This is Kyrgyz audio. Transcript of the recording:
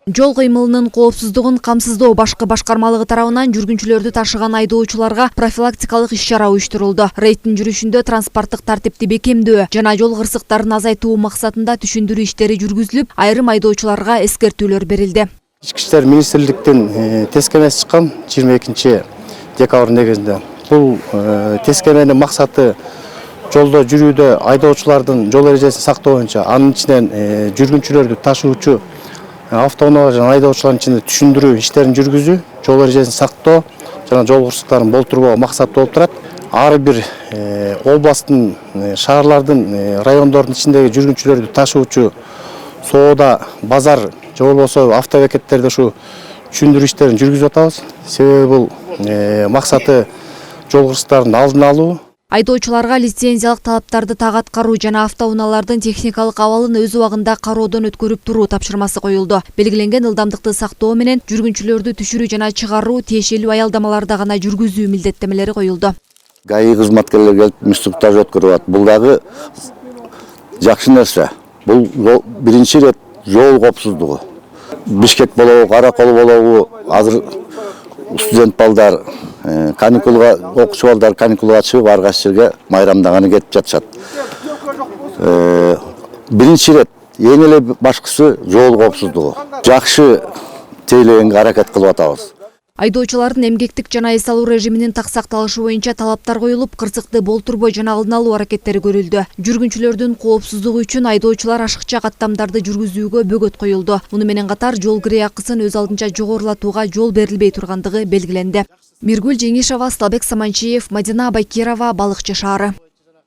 Жол кыймылынын коопсуздугун камсыздоо башкы башкармалыгы тарабынан жүргүнчүлөрдү ташыган айдоочуларга профилактикалык иш-чара уюштурулду. Рейдтин жүрүшүндө транспорттук тартипти бекемдөө жана жол кырсыктарын азайтуу максатында түшүндүрүү иштери жүргүзүлүп, айрым айдоочуларга эскертүүлөр берилди. Ички иштер министрликтин тескемеси чыккан 22 декабрь негизинде. Бул тескеменин максаты жолдо жүрүүдө айдоочулардын жол эрежесин сактоо боюнча, анын ичинен жүргүнчүлөрдү ташуучу автоунаа жана айдоочулардын ичинде түшүндүрүү иштерин жүргүзүү, жол эрежесин сактоо жана жол кырсыктарын болтурбоо максаты болуп турат. Ар бир областтын, шаарлардын, райондордун ичиндеги жүргүнчүлөрдү ташуучу соода, базар же болбосо автобекеттерде ушу түшүндүрүү иштерин жүргүзүп атабыз. Себеби бул максаты жол кырсыктарын алдын алуу. Айдоочуларга лицензиялык талаптарды так аткаруу жана автоунаалардын техникалык абалын өз убагында кароодон өткөрүп туруу тапшырмасы коюлду. Белгиленген ылдамдыкты сактоо менен жүргүнчүлөрдү түшүрүү жана чыгаруу, тиешелүү аялдамаларда гана жүргүзүү милдеттемелери коюлду. ГАИ кызматкерлери келип инструктаж өткөрүп атат. Бул дагы жакшы нерсе. Бул биринчи ирет жол коопсуздугу. Бишкек болобу, Каракол болобу, азыр студент балдар каникулга, окуучу балдар каникулга чыгып ар кайсы жерге майрамдаганы кетип жатышат. Биринчи ирет эң эле башкысы жол коопсуздугу. Жакшы тейлегенге аракет кылып атабыз. Айдоочулардын эмгектик жана эс алуу режиминин так сакталышы боюнча талаптар коюлуп, кырсыкты болтурбой жана алдын алуу аракеттери көрүлдү. Жүргүнчүлөрдүн коопсуздугу үчүн айдоочулар ашыкча каттамдарды жүргүзүүгө бөгөт коюлду. Муну менен катар жол кире акысын өз алдынча жогорулатууга жол берилбей тургандыгы белгиленди. Миргүл Жеңишева, Слабек Саманчиев, Мадина Байкирова, Балыкчы шаары.